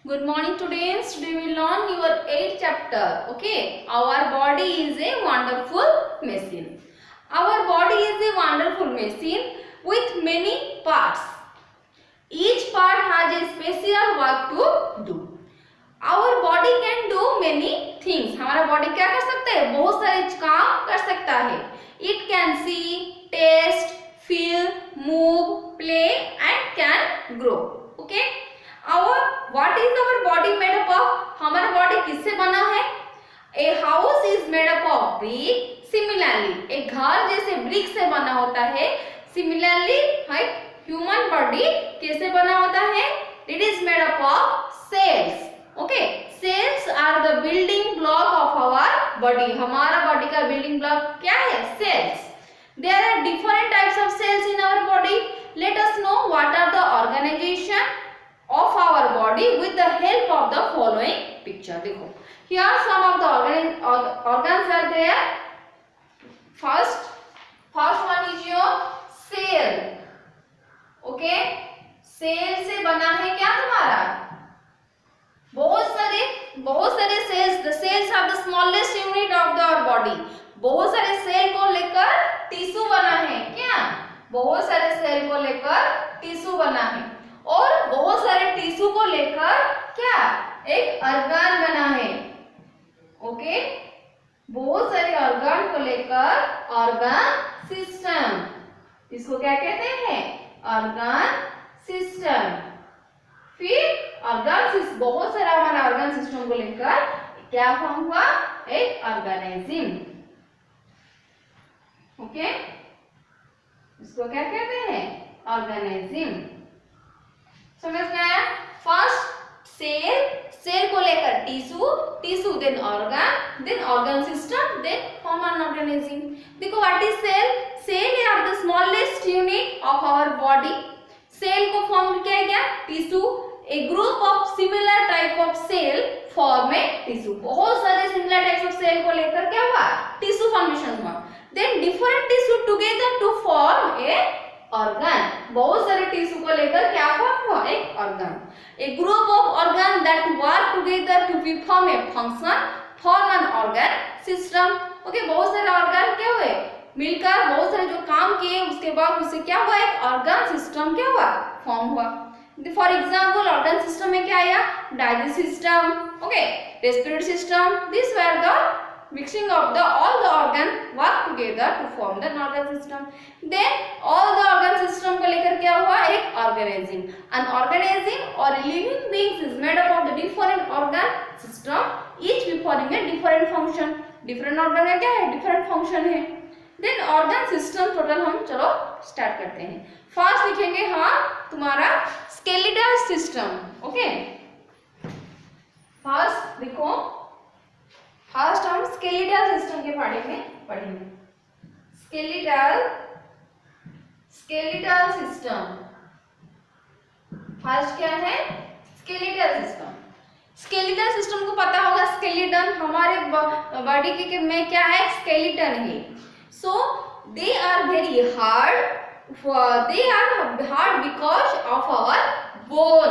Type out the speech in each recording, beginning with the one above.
Good morning students. Today we learn your 8th chapter. Okay. Our body is a wonderful machine. Our body is a wonderful machine with many parts. Each part has a special work to do. Our body can do many things. हमारा body क्या कर सकता है? बहुत सारे काम कर सकता है. It can see, taste, feel, move, play and can grow. Okay. What is our body made up of? हमारा body किससे बना है? A house is made up of brick. Similarly, एक घर जैसे brick से बना होता है. Similarly, human body कैसे बना होता है? It is made up of cells. Okay, cells are the building block of our body. हमारा body का building block क्या है? Cells. There are different types of cells in our body. Let us know what are the organization of our body with the help of the following picture. देखो, here some of the organs are there. First one is your cell. Okay, cell से बना है क्या तुम्हारा? बहुत सारे cells. The cells are the smallest unit of our body. बहुत सारे सेल को लेकर टिश्यू बना है क्या? बहुत सारे सेल को लेकर टिश्यू बना है और बहुत सारे टिश्यू को लेकर क्या? एक ऑर्गन बना है. ओके, बहुत सारे ऑर्गन को लेकर ऑर्गन सिस्टम. इसको क्या कहते हैं? Organ system. फिर ऑर्गन सिस्टम, बहुत सारा हमारा ऑर्गन सिस्टम को लेकर क्या फॉर्म हुआ? एक ऑर्गेनिज्म. ओके, इसको क्या कहते हैं? ऑर्गेनिज्म. समझ में आया? फर्स्ट सेल को लेकर tissue then organ system then form an organism. देखो, what is cell? Cell are the smallest unit of our body. Cell को फॉर्म किया गया tissue. A group of similar type of cell form a tissue. बहुत सारे similar types of cell को लेकर क्या हुआ? टिश्यू फॉर्मेशन हुआ. Then different tissue together to form a organ. बहुत सारे टिश्यू को लेकर क्या फॉर्म हुआ? एक ऑर्गन. A group of organ that work together to perform a function form an organ system. Okay, बहुत सारे ऑर्गन क्या हुए? मिलकर बहुत सारे जो काम किए उसके बाद उससे क्या हुआ? एक ऑर्गन सिस्टम क्या हुआ? फॉर्म हुआ. फॉर एग्जाम्पल, ऑर्गन सिस्टम में क्या आया? Digestive system, okay, respiratory system. This were the mixing of all the organ work together to form the organ system. Then all the organ system को लेकर क्या हुआ? एक organism. An organism or living beings is made up of the different organ system, each performing a different function. Different organ का क्या है? Different function है. Then organ system total हम चलो start करते हैं. First लिखेंगे हाँ तुम्हारा skeletal system. Okay. First देखो, फर्स्ट हम स्केलेटल सिस्टम के बारे में पढ़ेंगे. Skeletal system. फर्स्ट क्या है? Skeletal system. स्केलेटल सिस्टम को पता होगा. स्केलेटन हमारे बॉडी के में क्या है? स्केलेटन है. So they are very hard. They are hard because of our bone.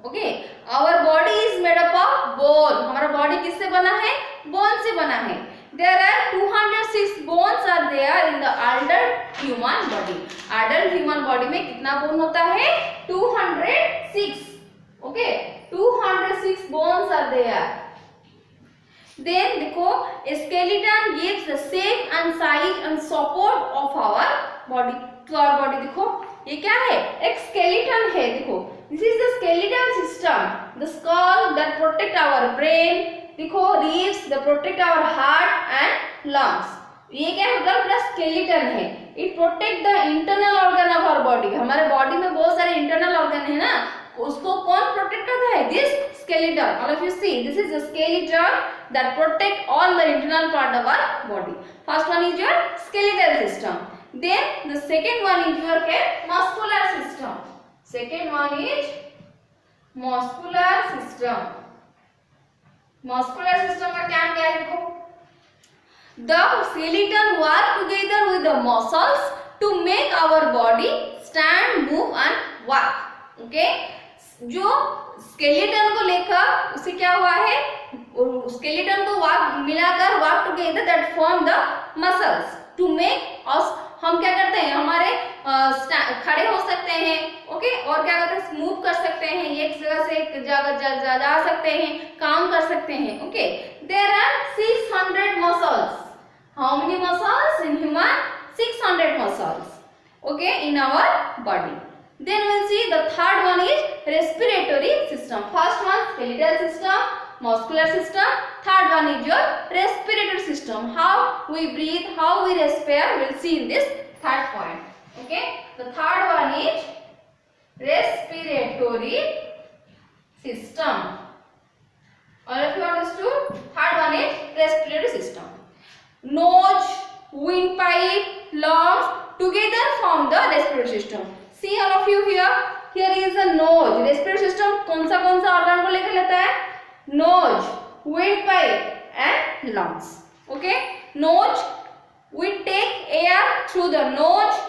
Okay, our body is made up of bone. हमारा बॉडी किससे बना है? बोन से बना है. There are 206 bones are there in the adult human body. Adult human body में कितना bone होता है? 206. Okay, 206 bones are there. Then देखो, skeleton gives the shape and size and support of our body. To our body देखो, ये क्या है? एक skeleton है. देखो, this is the skeletal system. The skull that protect our brain. देखो, ribs that protect our heart and lungs. ये क्या होगा? प्लस स्केलेटन है. It protect the internal organ of our body. हमारे बॉडी में बहुत सारे इंटरनल ऑर्गन है ना, उसको कौन प्रोटेक्ट करता है? This skeleton. All of you see, this is the skeleton that protect all the internal part of our body. First one is your skeletal system. Then the second one is your muscular system. Second one is muscular system. Muscular system का क्या क्या है? देखो, the skeleton work together with the muscles to make our body stand, move and walk. Okay, जो skeleton को लेकर उसे क्या हुआ है, स्केलेटन को मिलाकर work together that form the muscles to make us, हम क्या करते हैं, हमारे खड़े हो सकते हैं, ओके, और क्या करते हैं, मूव कर सकते हैं, एक जगह से एक जगह जा सकते हैं, काम कर सकते हैं, okay. There are 600 muscles, how many muscles in human, 600 muscles, okay, in our body. Then we'll see the third one is respiratory system. First one skeletal system, muscular system. Third one is your respiratory system. How we breathe, how we respire. We'll see in this third point. Okay. The third one is respiratory system. All of you understood? Third one is respiratory system. Nose, windpipe, lungs together form the respiratory system. See all of you here. Here is the nose. Respiratory system कौन सा organ को लेकर लेता है? Nose, windpipe and lungs. Okay. Nose, we take air through the nose.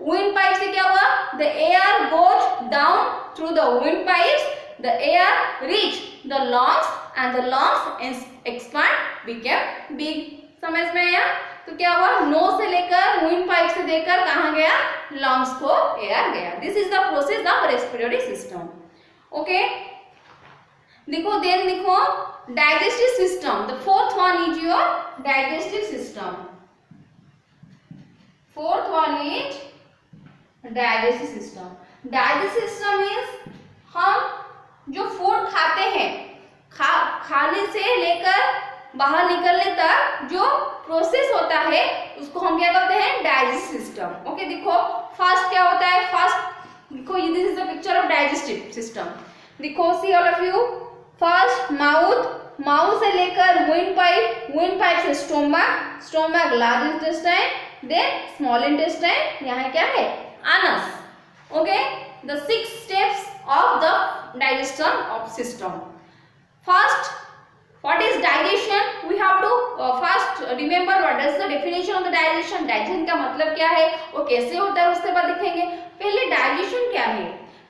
Windpipe से क्या हुआ? The air goes down through the windpipes. The air reach the lungs and the lungs expand, become big. समझ में आया? तो क्या हुआ, knows से लेकर विंड पाइप से देकर कहाँ गया, लंग्स को एयर गया. This is the process of respiratory system. Okay, देखो देन देखो digestive system. The fourth one is your digestive system. Fourth one is digestive system. Digestive system means हम जो फूड खाते हैं, खाने से लेकर बाहर निकलने तक जो प्रोसेस होता है उसको हम क्या कहते हैं, डाइजेस्टिव सिस्टम. ओके, देखो फर्स्ट क्या होता है, फर्स्ट देखो this is the picture of digestive system. देखो see all of you. First mouth, mouth से लेकर विंड पाइप से stomach large intestine, then small intestine, यहाँ क्या है, anus. Okay, the 6 steps of the digestion of system. First, what is digestion? We have to first remember what is the definition of the digestion. Digestion का मतलब क्या है, वो कैसे होता है, उसके बाद देखेंगे. पहले digestion क्या है?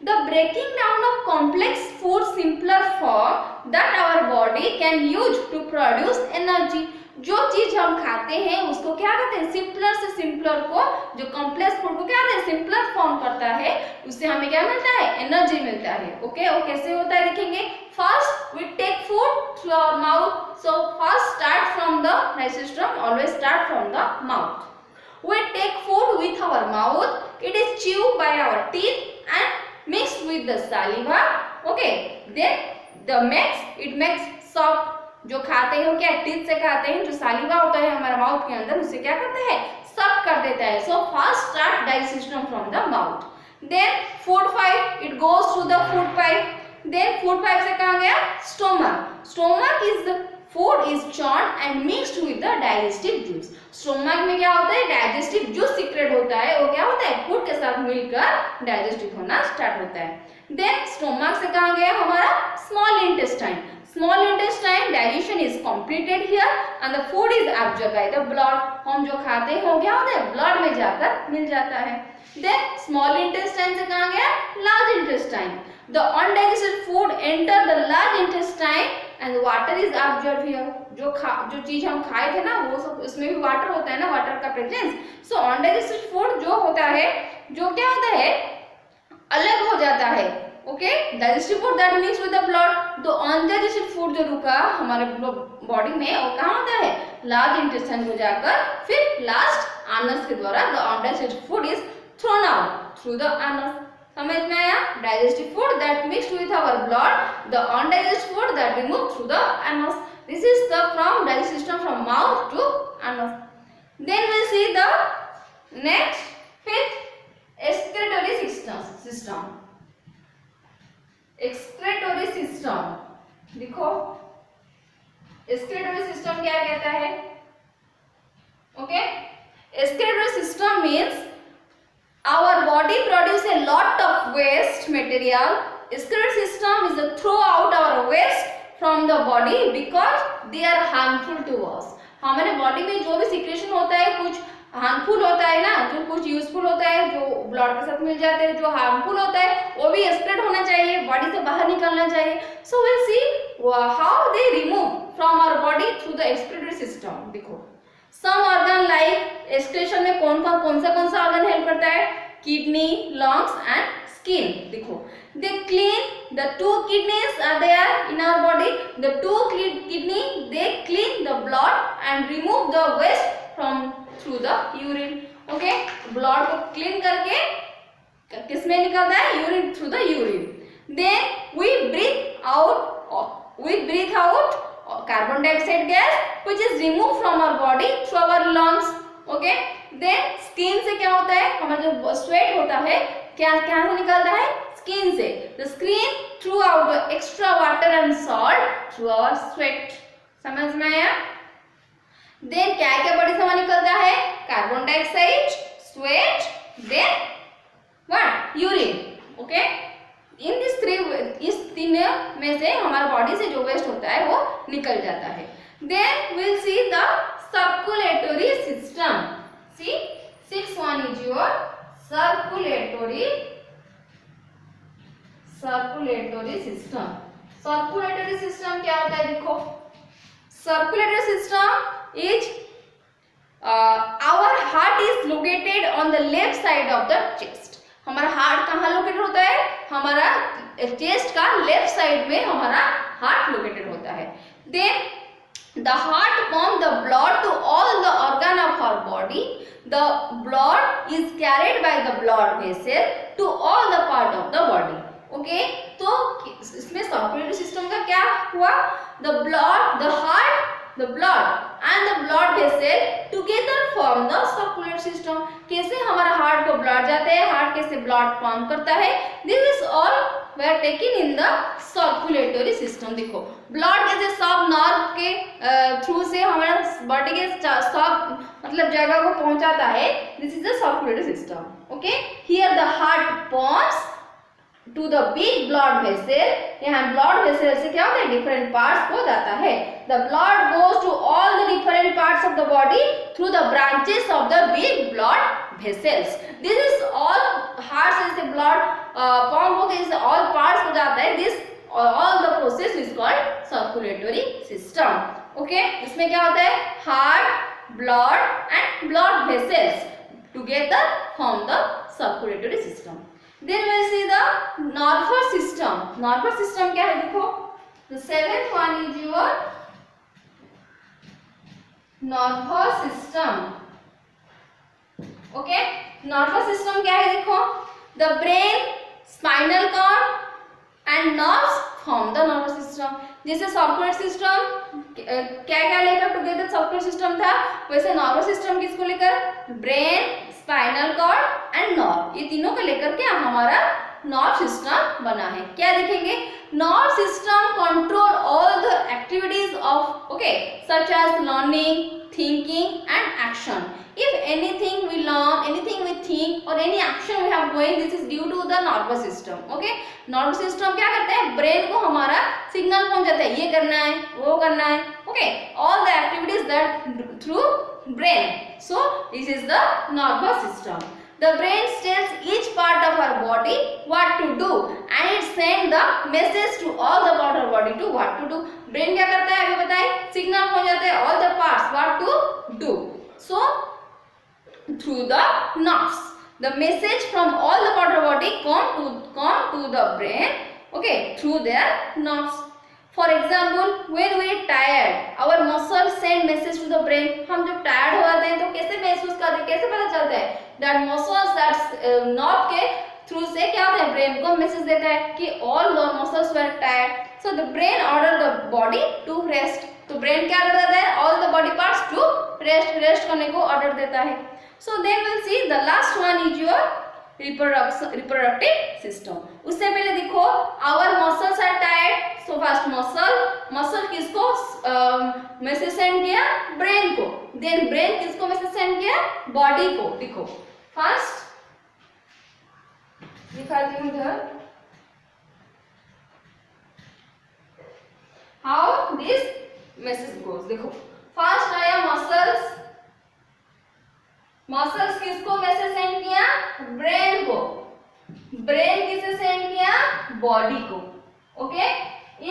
The breaking down of complex food simpler form that our body can use to produce energy. जो चीज हम खाते हैं उसको क्या कहते हैं, सिंपलर से सिंपलर को, जो कॉम्प्लेक्स फूड को क्या कहते हैं, सिंपलर फॉर्म करता है, उससे हमें क्या मिलता है, एनर्जी मिलता है. ओके, वो कैसे होता है देखेंगे. First we take food through our mouth. So first start from the digestive system, always start from the mouth. We take food with our mouth. It is chewed by our teeth and mixed with the saliva. Okay, then it makes soft. जो खाते हैं वो क्या teeth से खाते हैं, जो सालिवा होता है हमारा माउथ के अंदर, उसे क्या करता है, सॉफ्ट कर देता है. So first start digestive system from the mouth. Then food pipe, it goes through the food pipe. Then food pipe से कहाँ गया, stomach. Stomach is the food is churned and mixed with the digestive juice. स्टोमक में क्या होता है, digestive juice secrete होता है, वो क्या होता है, फूड के साथ मिलकर डाइजेस्टिव होना स्टार्ट होता है. देन स्टोमक से कहाँ गया हमारा, small intestine. Small intestine digestion is completed here and the food is absorbed by the blood. हम जो खाते हैं वो क्या होता है, ब्लड में जाकर मिल जाता है. Then small intestine से कहाँ गया, large intestine. The undigested food enter the large intestine and water is absorbed here. जो चीज हम खाए थे ना, वो सब उसमें भी वाटर होता है ना, वाटर का प्रेजेंस. So undigested food जो होता है, जो क्या होता है, अलग हो जाता है. Okay, digestive food that mix with the blood. तो अनडाइजेस्टेड फूड जो रुका हमारे बॉडी में वो कहाँ होता है, लार्ज इंटेस्टाइन को जाकर फिर लास्ट एनस के द्वारा the undigested food is thrown out through the anus. समझ में आया? Digestive food that mixed with our blood, the undigested food that remove through the anus. This is the from digestive system from mouth to anus. Then we see the next fifth excretory system. Excretory system देखो, excretory system क्या कहता है. Okay, excretory system means our body produce a lot of waste material. Excretory system is the throw out our waste from the body because they are harmful to us. हमारे body में जो भी secretion होता है कुछ harmful होता है ना, जो कुछ यूजफुल होता है, जो ब्लड के साथ मिल जाते हैं, जो हार्मफुल होता है वो भी एक्सक्रीट होना चाहिए, बॉडी से निकालना चाहिए. So will see how they remove from our body through the excretory system. देखो सम ऑर्गन लाइक एक्सक्रीशन में कौन सा ऑर्गन हेल्प करता है? Kidney, lungs and skin. देखो they clean, the two kidneys are there in our body. The two kidney they clean the blood and remove the waste from through the urine. Okay, blood को clean करके किसमें निकलता है? Urine, through the urine. Then we breathe out carbon dioxide gas which is removed from our body through our lungs. Okay, then skin से क्या होता है? हमारा जो स्वेट होता है क्या से निकलता है? स्किन से. The skin threw out the extra water and salt through our sweat. समझ में आया? Then क्या बॉडी से निकलता है? Carbon dioxide, sweat, then what? Urine. Okay, इस तीन में से हमारा बॉडी से जो वेस्ट होता है वो निकल जाता है. Then we'll see the circulatory system. See, 6th is your circulatory system. Circulatory system क्या होता है? देखो circulatory system is our heart is located on the left side of the chest. हमारा हार्ट कहाँ लोकेटेड होता है? हमारा चेस्ट का लेफ्ट साइड में हमारा हार्ट लोकेटेड होता है. Then the heart pumps the blood to all the organ of our body. The blood is carried by the blood vessel to all the part of the body. Okay, तो इसमें circulatory system का क्या हुआ? The blood, the heart, the blood and the blood vessel together form the circulatory system. कैसे हमारा heart को blood जाता है, हार्ट कैसे ब्लड पंप करता है, this is all we are taking in the circulatory system. देखो ब्लड कैसे सब नर्व के थ्रू से हमारे बॉडी के सब मतलब जगह को पहुंचाता है. this is the circulatory system. Okay, here the heart pumps to the big blood vessel. यहाँ blood vessel से क्या होता है? डिफरेंट पार्ट्स को जाता है. The blood goes to all the different parts of the body through the branches of the big blood vessels. This is all heart से blood pump होके इस all parts को जाता है. This all the process is called circulatory system. Okay, इसमें क्या होता है? Heart, blood and blood vessels together form the circulatory system. Then we'll see the nervous system. Nervous system क्या है? देखो the 7th one is your nervous system. Okay, nervous system क्या है? देखो the brain, spinal cord and nerves form the nervous system. जैसे circulatory system क्या लेकर together circulatory system था, वैसे नर्वस सिस्टम किसको लेकर? Brain, spinal cord and nerve, ये तीनों को लेकर के हमारा नर्व सिस्टम बना है. क्या देखेंगे? Nerve system control all the activities of okay such as learning, thinking and action. If anything we learn, anything we think or any action we have going, this is due to the nervous system. Okay, nervous system क्या करता है? Brain को हमारा signal पहुंचाता है, ये करना है, वो करना है. Okay, all the activities that through brain. So this is the nervous system. The brain tells each part of our body what to do and it send the message to all the part of our body to what to do. Brain क्या करता है? अभी बताएं, signal पहुंचाता है all the parts what to do. So through the nerves, the message from all the part of the body come to the brain. Okay, through their nerves. For example, when we tired, our muscles send message to the brain. हम जब tired हो जाते हैं तो कैसे महसूस करते हैं, कैसे पता चलता है? That muscles that nerve के through से क्या होता है? brain को message देता है कि all the muscles were tired. So the brain order the body to rest. तो brain क्या order देता है? All the body parts to rest करने को order देता है. So then we'll see the last one is your reproductive system. उससे पहले देखो our muscles are tired. So first muscle किसको मैसेज सेंड किया? ब्रेन को. Then brain किसको मैसेज सेंड किया? बॉडी को. देखो फर्स्ट दिखाती हूँ इधर how this message goes. देखो फर्स्ट आया मसल्स किसको मैसेज सेंड किया? ब्रेन को. ब्रेन किसे सेंड किया? बॉडी को. Okay,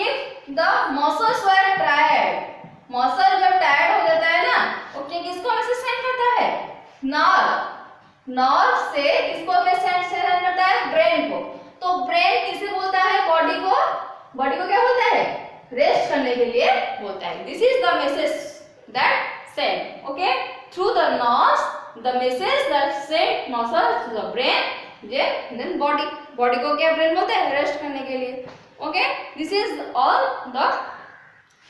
if the muscles were tired, muscle जब टायर्ड हो जाता है ना, ओके, किसको मैसेज सेंड करता है? नर्व, नर्व से किसको मैसेज सेंड करता है? ब्रेन को। तो ब्रेन किसे बोलता है? बॉडी को, बॉडी को क्या बोलता है? रेस्ट करने के लिए बोलता है। This is the message that send, okay, through the nerves, the message that send muscles to the brain, then body, body को क्या ब्रेन बोलते हैं? रेस्ट करने के लिए। Okay, this is all the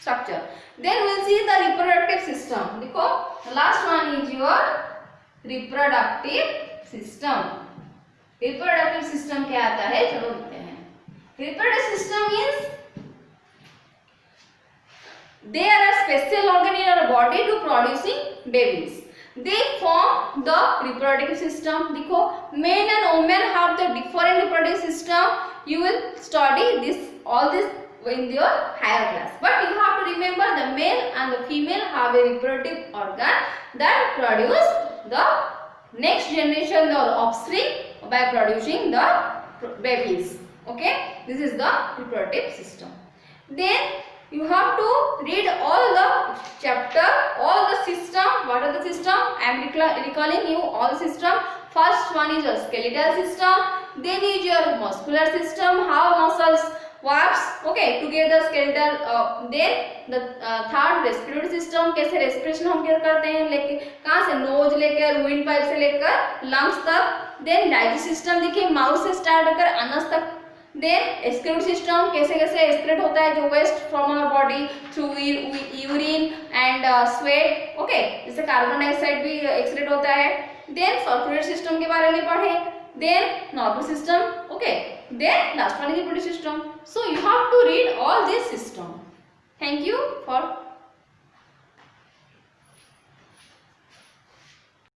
structure. Then we'll see the reproductive system. देखो, last one is your reproductive system. Reproductive system क्या आता है? चलो देखते हैं. Reproductive system means there are special organ in our body to producing babies. They form the reproductive system. देखो, men and women have the different reproductive system. You will study this, all this in your higher class, but you have to remember the male and the female have a reproductive organ that produce the next generation, the offspring, by producing the babies. Okay, this is the reproductive system. Then you have to read all the chapter, all the system. What are the system? I am recalling you all the system. First one is your skeletal system, then is your muscular system, how muscles works, okay, together skeletal, then the third respiratory system, कैसे respiration हम क्या करते हैं, लेके कहाँ से, knows लेकर, wind pipe से लेकर लंग्स तक। then digestive system देखिए, माउथ से स्टार्ट होकर अनस तक। then excretory system, कैसे कैसे excrete होता है, जो waste from our body through urine and sweat, okay, जैसे कार्बन डाइऑक्साइड भी excrete होता है। then circulatory system के बारे में पढ़े, then nervous system, okay, then last one is reproductive system. So you have to read all this system. Thank you for